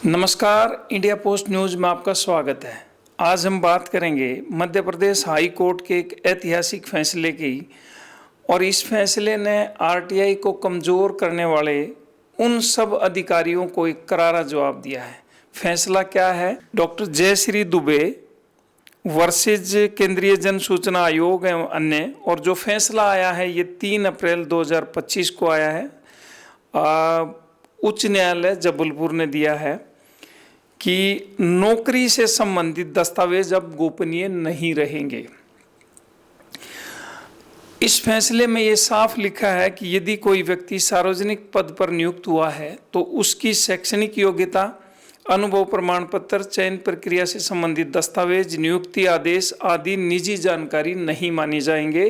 नमस्कार, India post news में आपका स्वागत है। आज हम बात करेंगे मध्य प्रदेश हाई कोर्ट के एक ऐतिहासिक फैसले की, और इस फैसले ने आरटीआई को कमज़ोर करने वाले उन सब अधिकारियों को एक करारा जवाब दिया है। फैसला क्या है? डॉक्टर जयश्री दुबे वर्सेज केंद्रीय जन सूचना आयोग एवं अन्य, और जो फैसला आया है ये 3 अप्रैल 2025 को आया है। उच्च न्यायालय जबलपुर ने दिया है कि नौकरी से संबंधित दस्तावेज अब गोपनीय नहीं रहेंगे। इस फैसले में ये साफ लिखा है कि यदि कोई व्यक्ति सार्वजनिक पद पर नियुक्त हुआ है तो उसकी शैक्षणिक योग्यता, अनुभव प्रमाण पत्र, चयन प्रक्रिया से संबंधित दस्तावेज, नियुक्ति आदेश आदि निजी जानकारी नहीं मानी जाएंगे।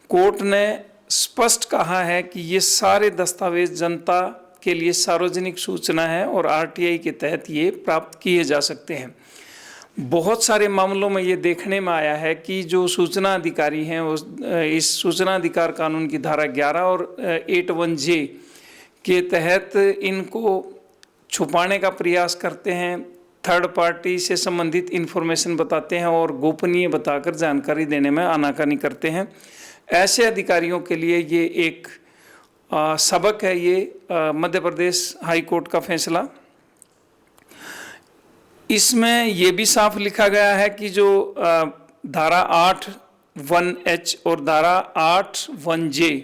कोर्ट ने स्पष्ट कहा है कि ये सारे दस्तावेज जनता के लिए सार्वजनिक सूचना है और आरटीआई के तहत ये प्राप्त किए जा सकते हैं। बहुत सारे मामलों में ये देखने में आया है कि जो सूचना अधिकारी हैं वो इस सूचना अधिकार कानून की धारा 11 और 81J के तहत इनको छुपाने का प्रयास करते हैं, थर्ड पार्टी से संबंधित इन्फॉर्मेशन बताते हैं और गोपनीय बताकर जानकारी देने में आनाकानी करते हैं। ऐसे अधिकारियों के लिए ये एक सबक है। ये मध्य प्रदेश हाई कोर्ट का फैसला, इसमें ये भी साफ लिखा गया है कि जो धारा 8(1)H और धारा 8(1)J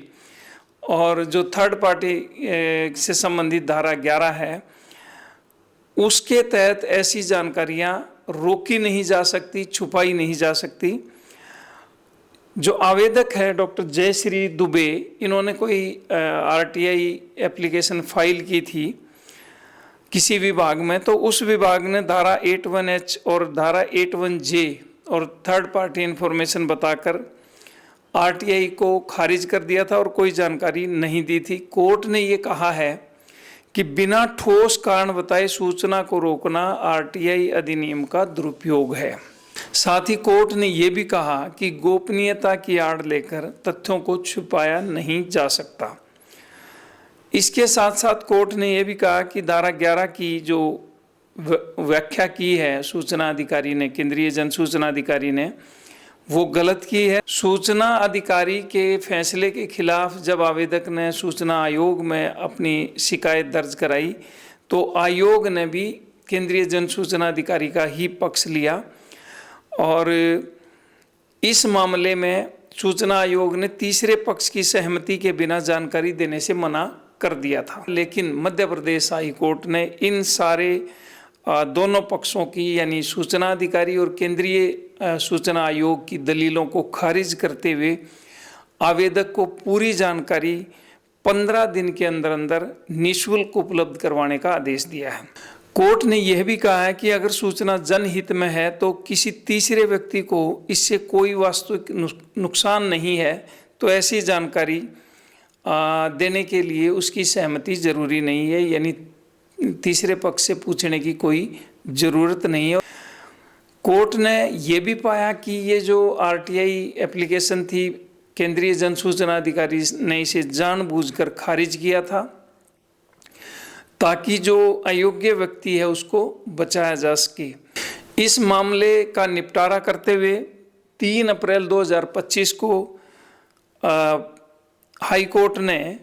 और जो थर्ड पार्टी से संबंधित धारा 11 है, उसके तहत ऐसी जानकारियां रोकी नहीं जा सकती, छुपाई नहीं जा सकती। जो आवेदक है डॉक्टर जयश्री दुबे, इन्होंने कोई आरटीआई एप्लीकेशन फाइल की थी किसी विभाग में, तो उस विभाग ने धारा 81H और धारा 81J और थर्ड पार्टी इन्फॉर्मेशन बताकर आरटीआई को खारिज कर दिया था और कोई जानकारी नहीं दी थी। कोर्ट ने ये कहा है कि बिना ठोस कारण बताए सूचना को रोकना आरटीआई अधिनियम का दुरुपयोग है। साथ ही कोर्ट ने यह भी कहा कि गोपनीयता की आड़ लेकर तथ्यों को छुपाया नहीं जा सकता। इसके साथ साथ कोर्ट ने यह भी कहा कि धारा 11 की जो व्याख्या की है सूचना अधिकारी ने, केंद्रीय जन सूचना अधिकारी ने, वो गलत की है। सूचना अधिकारी के फैसले के खिलाफ जब आवेदक ने सूचना आयोग में अपनी शिकायत दर्ज कराई तो आयोग ने भी केंद्रीय जन सूचना अधिकारी का ही पक्ष लिया और इस मामले में सूचना आयोग ने तीसरे पक्ष की सहमति के बिना जानकारी देने से मना कर दिया था। लेकिन मध्य प्रदेश हाई कोर्ट ने इन सारे दोनों पक्षों की, यानी सूचना अधिकारी और केंद्रीय सूचना आयोग की दलीलों को खारिज करते हुए आवेदक को पूरी जानकारी 15 दिन के अंदर अंदर निःशुल्क उपलब्ध करवाने का आदेश दिया है। कोर्ट ने यह भी कहा है कि अगर सूचना जनहित में है तो किसी तीसरे व्यक्ति को इससे कोई वास्तविक नुकसान नहीं है, तो ऐसी जानकारी देने के लिए उसकी सहमति जरूरी नहीं है, यानी तीसरे पक्ष से पूछने की कोई ज़रूरत नहीं है। कोर्ट ने यह भी पाया कि ये जो आरटीआई एप्लीकेशन थी, केंद्रीय जन सूचना अधिकारी ने इसे जानबूझकर खारिज किया था ताकि जो अयोग्य व्यक्ति है उसको बचाया जा सके। इस मामले का निपटारा करते हुए 3 अप्रैल 2025 को हाई कोर्ट ने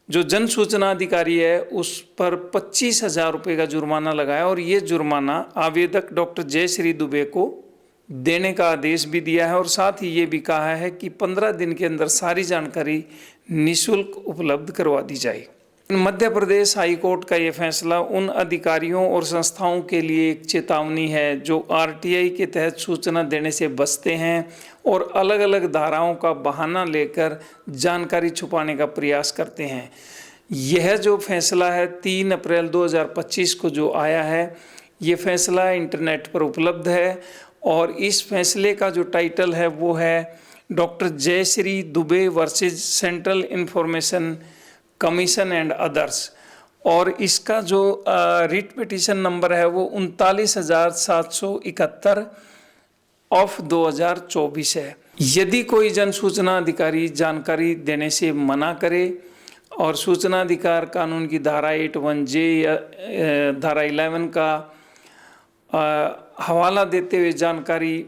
जो जन सूचना अधिकारी है उस पर 25,000 रुपये का जुर्माना लगाया और ये जुर्माना आवेदक डॉक्टर जयश्री दुबे को देने का आदेश भी दिया है और साथ ही ये भी कहा है कि 15 दिन के अंदर सारी जानकारी निःशुल्क उपलब्ध करवा दी जाए। मध्य प्रदेश हाई कोर्ट का ये फैसला उन अधिकारियों और संस्थाओं के लिए एक चेतावनी है जो आरटीआई के तहत सूचना देने से बचते हैं और अलग अलग धाराओं का बहाना लेकर जानकारी छुपाने का प्रयास करते हैं। यह जो फैसला है 3 अप्रैल 2025 को जो आया है, ये फैसला इंटरनेट पर उपलब्ध है और इस फैसले का जो टाइटल है वो है doctor Jayshree Dubey versus central information commission and others, और इसका जो रिट पिटीशन नंबर है वो 39,771 ऑफ 2024 है। यदि कोई जन सूचना अधिकारी जानकारी देने से मना करे और सूचना अधिकार कानून की धारा 81J या धारा 11 का हवाला देते हुए जानकारी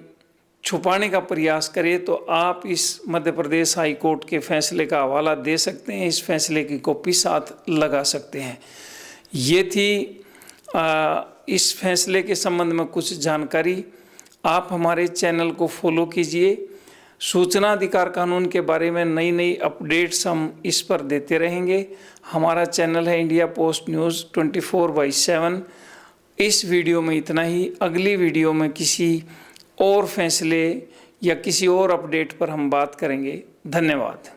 छुपाने का प्रयास करें तो आप इस मध्य प्रदेश हाई कोर्ट के फैसले का हवाला दे सकते हैं, इस फैसले की कॉपी साथ लगा सकते हैं। ये थी इस फैसले के संबंध में कुछ जानकारी। आप हमारे चैनल को फॉलो कीजिए। सूचना अधिकार कानून के बारे में नई नई अपडेट्स हम इस पर देते रहेंगे। हमारा चैनल है इंडिया पोस्ट न्यूज़ 24/7। इस वीडियो में इतना ही। अगली वीडियो में किसी और फैसले या किसी और अपडेट पर हम बात करेंगे। धन्यवाद।